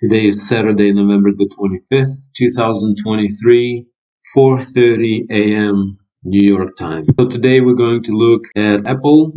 Today is Saturday, November the 25th, 2023, 4:30 a.m. New York time. So today we're going to look at Apple,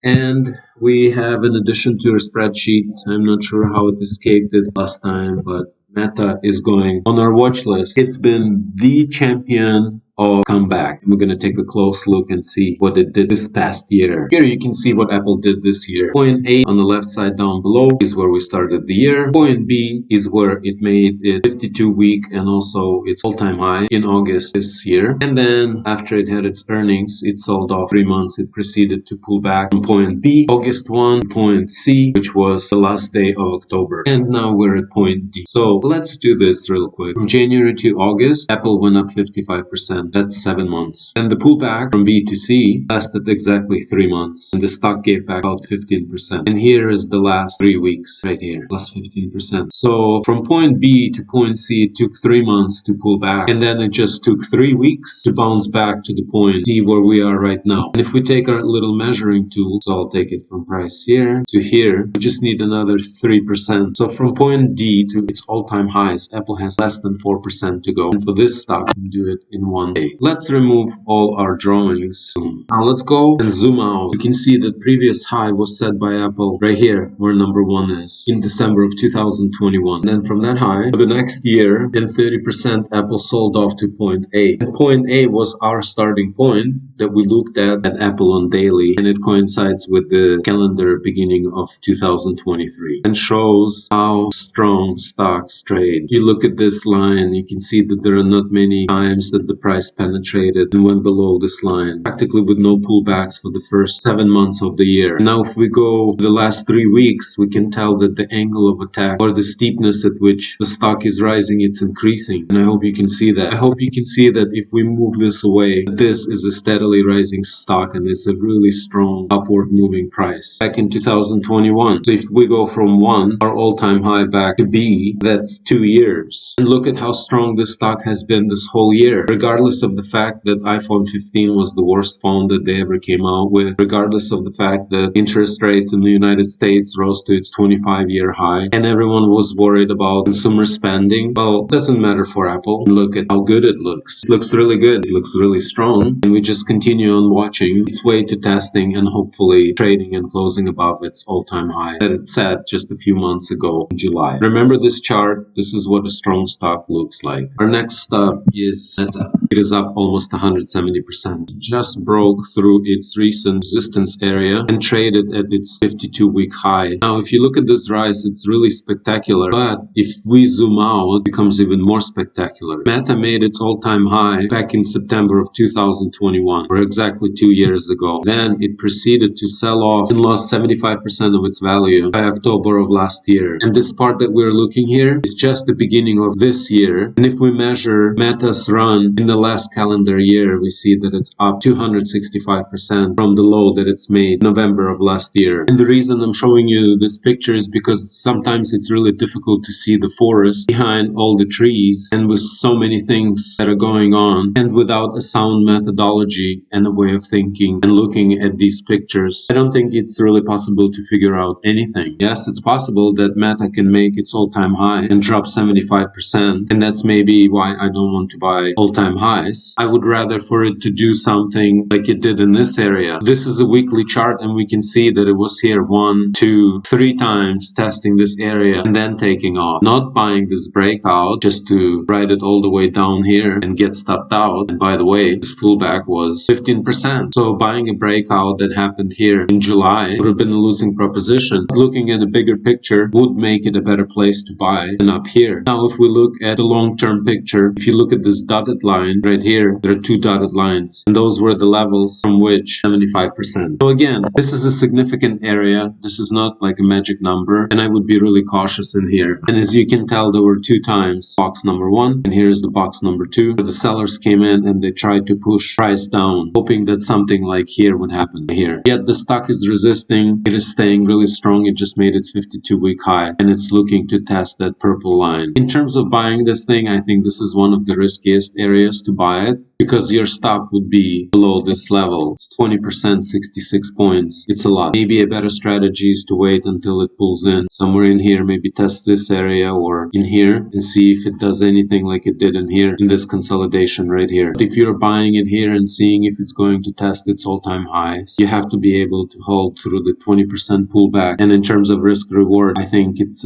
and we have an addition to our spreadsheet. I'm not sure how it escaped it last time, but Meta is going on our watch list. It's been the champion of comeback. We're going to take a close look and see what it did this past year. Here you can see what Apple did this year. Point A on the left side down below is where we started the year. Point B is where it made it 52-week and also its all-time high in August this year. And then after it had its earnings, it sold off 3 months. It proceeded to pull back from point B, August 1, point C, which was the last day of October. And now we're at point D. So let's do this real quick. From January to August, Apple went up 55%. That's 7 months. And the pullback from B to C lasted exactly 3 months. And the stock gave back about 15%. And here is the last 3 weeks right here, plus 15%. So from point B to point C, it took 3 months to pull back. And then it just took 3 weeks to bounce back to the point D where we are right now. And if we take our little measuring tool, so I'll take it from price here to here, we just need another 3%. So from point D to its all-time highs, Apple has less than 4% to go. And for this stock, we can do it in 1 day. Let's remove all our drawings. Now let's go and zoom out. You can see that previous high was set by Apple right here where number 1 is in December of 2021. And then from that high for the next year, in 30% Apple sold off to point A. And point A was our starting point that we looked at Apple on daily, and it coincides with the calendar beginning of 2023 and shows how strong stocks trade. If you look at this line, you can see that there are not many times that the price penetrated and went below this line, practically with no pullbacks for the first 7 months of the year. Now if we go the last 3 weeks, we can tell that the angle of attack or the steepness at which the stock is rising, it's increasing. And I hope you can see that. I hope you can see that if we move this away, this is a steadily rising stock and it's a really strong upward moving price. Back in 2021, so if we go from 1, our all-time high, back to B, that's 2 years. And look at how strong this stock has been this whole year, regardless of the fact that iPhone 15 was the worst phone that they ever came out with, regardless of the fact that interest rates in the United States rose to its 25-year high, and everyone was worried about consumer spending. Well, it doesn't matter for Apple. Look at how good it looks. It looks really good. It looks really strong. And we just continue on watching its way to testing and hopefully trading and closing above its all-time high that it set just a few months ago in July. Remember this chart? This is what a strong stock looks like. Our next stop is Meta. It is up almost 170%. It just broke through its recent resistance area and traded at its 52-week high. Now, if you look at this rise, it's really spectacular. But if we zoom out, it becomes even more spectacular. Meta made its all-time high back in September of 2021, or exactly 2 years ago. Then it proceeded to sell off and lost 75% of its value by October of last year. And this part that we're looking here is just the beginning of this year. And if we measure Meta's run in the last calendar year, we see that it's up 265% from the low that it's made November of last year. And the reason I'm showing you this picture is because sometimes it's really difficult to see the forest behind all the trees, and with so many things that are going on, and without a sound methodology and a way of thinking and looking at these pictures, I don't think it's really possible to figure out anything. Yes, it's possible that Meta can make its all-time high and drop 75%, and that's maybe why I don't want to buy all-time highs. I would rather for it to do something like it did in this area. This is a weekly chart, and we can see that it was here 1, 2, 3 times testing this area and then taking off. Not buying this breakout just to ride it all the way down here and get stopped out. And by the way, this pullback was 15%. So buying a breakout that happened here in July would have been a losing proposition. Looking at a bigger picture would make it a better place to buy than up here. Now, if we look at the long-term picture, if you look at this dotted line right here, there are 2 dotted lines, and those were the levels from which 75%. So again, this is a significant area. This is not like a magic number, and I would be really cautious in here. And as you can tell, there were 2 times box number 1, and here's the box number 2, where the sellers came in and they tried to push price down, hoping that something like here would happen here. Yet the stock is resisting. It is staying really strong. It just made its 52-week high, and it's looking to test that purple line. In terms of buying this thing, I think this is one of the riskiest areas to buy it because your stop would be below this level. It's 20%, 66 points. It's a lot. Maybe a better strategy is to wait until it pulls in somewhere in here, maybe test this area or in here and see if it does anything like it did in here in this consolidation right here. But if you're buying it here and seeing if it's going to test its all-time highs, you have to be able to hold through the 20% pullback. And in terms of risk reward, I think it's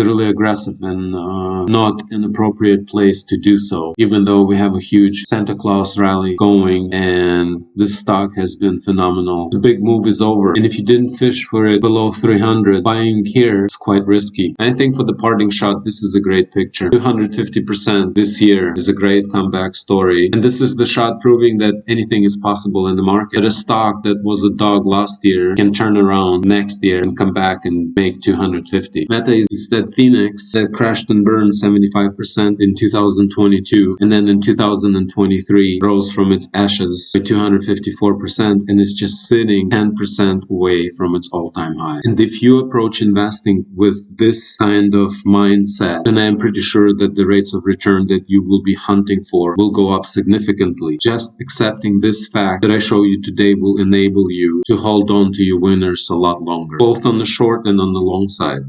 really aggressive and not an appropriate place to do so, even though we have a huge Santa Claus rally going and this stock has been phenomenal. The big move is over, and if you didn't fish for it below 300, buying here is quite risky. I think for the parting shot, this is a great picture. 250% this year is a great comeback story, and this is the shot proving that anything is possible in the market. That a stock that was a dog last year can turn around next year and come back and make 250. Meta is that Phoenix that crashed and burned 75% in 2022, and then in 2023 rose from its ashes by 254% and is just sitting 10% away from its all-time high. And if you approach investing with this kind of mindset, then I'm pretty sure that the rates of return that you will be hunting for will go up significantly. Just accepting this fact that I show you today will enable you to hold on to your winners a lot longer, both on the short and on the long side.